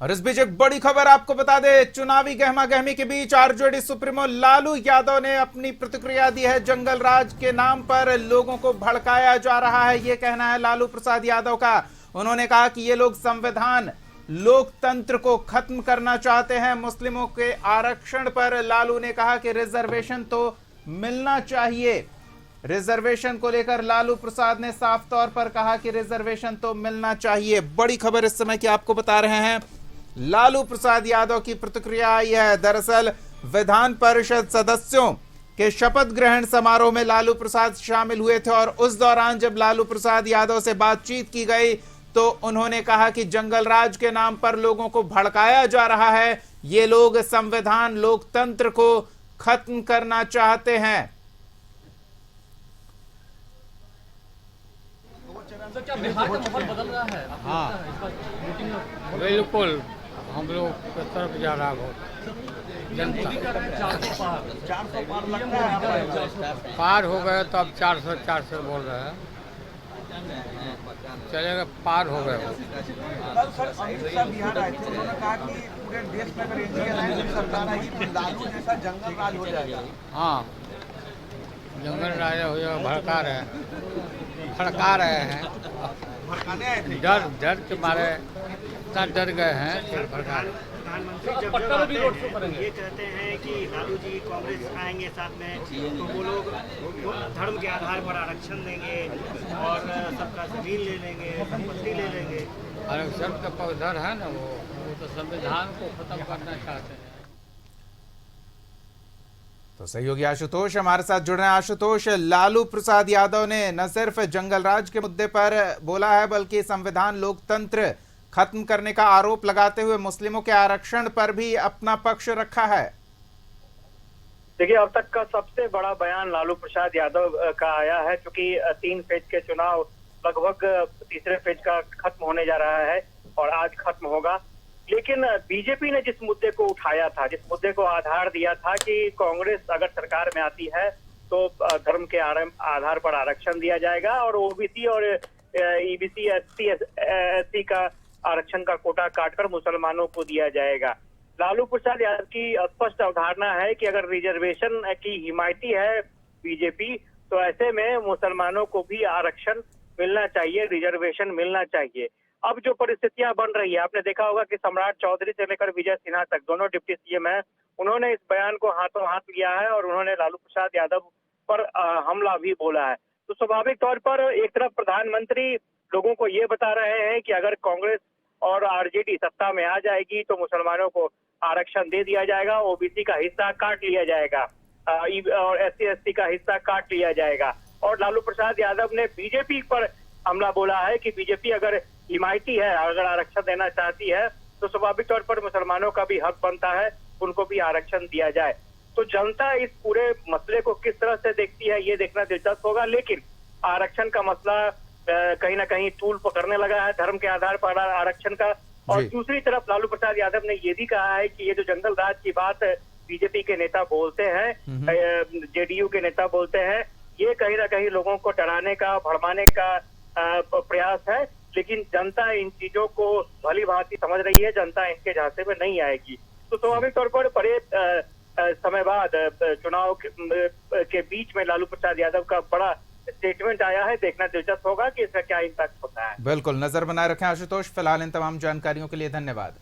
और इस बीच एक बड़ी खबर आपको बता दें, चुनावी गहमा गहमी के बीच आरजेडी सुप्रीमो लालू यादव ने अपनी प्रतिक्रिया दी है। जंगल राज के नाम पर लोगों को भड़काया जा रहा है, यह कहना है लालू प्रसाद यादव का। उन्होंने कहा कि ये लोग संविधान लोकतंत्र को खत्म करना चाहते हैं। मुस्लिमों के आरक्षण पर लालू ने कहा कि रिजर्वेशन तो मिलना चाहिए। रिजर्वेशन को लेकर लालू प्रसाद ने साफ तौर पर कहा कि रिजर्वेशन तो मिलना चाहिए। बड़ी खबर इस समय की आपको बता रहे हैं, लालू प्रसाद यादव की प्रतिक्रिया आई है। दरअसल विधान परिषद सदस्यों के शपथ ग्रहण समारोह में लालू प्रसाद शामिल हुए थे और उस दौरान जब लालू प्रसाद यादव से बातचीत की गई तो उन्होंने कहा कि जंगल राज के नाम पर लोगों को भड़काया जा रहा है। ये लोग संविधान लोकतंत्र को खत्म करना चाहते हैं। तो क्या बिहार का माहौल बदल रहा है? हाँ बिल्कुल, हम लोग की तरफ जा रहा है बहुत जनता। 400 पार लगता है, पार हो गए तो अब 400 बोल रहे हैं, चलेगा पार हो गए। कल सर अमित शाह बिहार आए थे, उन्होंने कहा कि पूरे देश में अगर एनडीए लाइन की सरकार आएगी तो लालू जैसा जंगल राज हो जाएगा। हाँ, जंगल राजा हो जाएगा। भड़का रहे हैं, भड़काने आए थे। डर के मारे इतना डर गए हैं कि भड़का रहे हैं। प्रधानमंत्री जब जब आते हैं ये कहते हैं कि लालू जी कांग्रेस आएंगे साथ में तो वो लोग धर्म के आधार पर आरक्षण देंगे और सबका जमीन ले लेंगे, संपत्ति ले लेंगे। आरक्षण का पक्षधर है ना, वो तो संविधान को खत्म करना चाहते हैं। तो सहयोगी आशुतोष हमारे साथ जुड़ रहे हैं। आशुतोष, लालू प्रसाद यादव ने न सिर्फ जंगल राज के मुद्दे पर बोला है बल्कि संविधान लोकतंत्र खत्म करने का आरोप लगाते हुए मुस्लिमों के आरक्षण पर भी अपना पक्ष रखा है। देखिए, अब तक का सबसे बड़ा बयान लालू प्रसाद यादव का आया है, क्योंकि 3 फेज के चुनाव लगभग तीसरे फेज का खत्म होने जा रहा है और आज खत्म होगा। लेकिन बीजेपी ने जिस मुद्दे को उठाया था, जिस मुद्दे को आधार दिया था कि कांग्रेस अगर सरकार में आती है तो धर्म के आधार पर आरक्षण दिया जाएगा और ओबीसी और ईबीसी एससी का आरक्षण का कोटा काटकर मुसलमानों को दिया जाएगा। लालू प्रसाद यादव की स्पष्ट अवधारणा है कि अगर रिजर्वेशन की हिमायती है बीजेपी तो ऐसे में मुसलमानों को भी आरक्षण मिलना चाहिए, रिजर्वेशन मिलना चाहिए। अब जो परिस्थितियां बन रही है, आपने देखा होगा कि सम्राट चौधरी से लेकर विजय सिन्हा तक दोनों डिप्टी सीएम हैं, उन्होंने इस बयान को हाथों हाथ लिया है और उन्होंने लालू प्रसाद यादव पर हमला भी बोला है। तो स्वाभाविक तौर पर एक तरफ प्रधानमंत्री लोगों को ये बता रहे हैं कि अगर कांग्रेस और आरजेडी सत्ता में आ जाएगी तो मुसलमानों को आरक्षण दे दिया जाएगा, ओबीसी का हिस्सा काट लिया जाएगा और एससी एसटी का हिस्सा काट लिया जाएगा। और लालू प्रसाद यादव ने बीजेपी पर हमला बोला है कि बीजेपी अगर हिमायती है, अगर आरक्षण देना चाहती है तो स्वाभाविक तौर पर मुसलमानों का भी हक बनता है, उनको भी आरक्षण दिया जाए। तो जनता इस पूरे मसले को किस तरह से देखती है ये देखना दिलचस्प होगा। लेकिन आरक्षण का मसला कहीं ना कहीं टूल पकड़ने लगा है धर्म के आधार पर आरक्षण का। और दूसरी तरफ लालू प्रसाद यादव ने ये भी कहा है कि ये जो जंगल राज की बात बीजेपी के नेता बोलते हैं, जेडीयू के नेता बोलते हैं, ये कहीं ना कहीं लोगों को डराने का, भड़काने का प्रयास है। लेकिन जनता इन चीजों को भली भांति समझ रही है, जनता इनके झांसे में नहीं आएगी। तो स्वाभाविक तौर पर बड़े समय बाद चुनाव के बीच में लालू प्रसाद यादव का बड़ा स्टेटमेंट आया है, देखना दिलचस्प होगा कि इसका क्या इम्पैक्ट होता है। बिल्कुल, नजर बनाए रखें आशुतोष। फिलहाल इन तमाम जानकारियों के लिए धन्यवाद।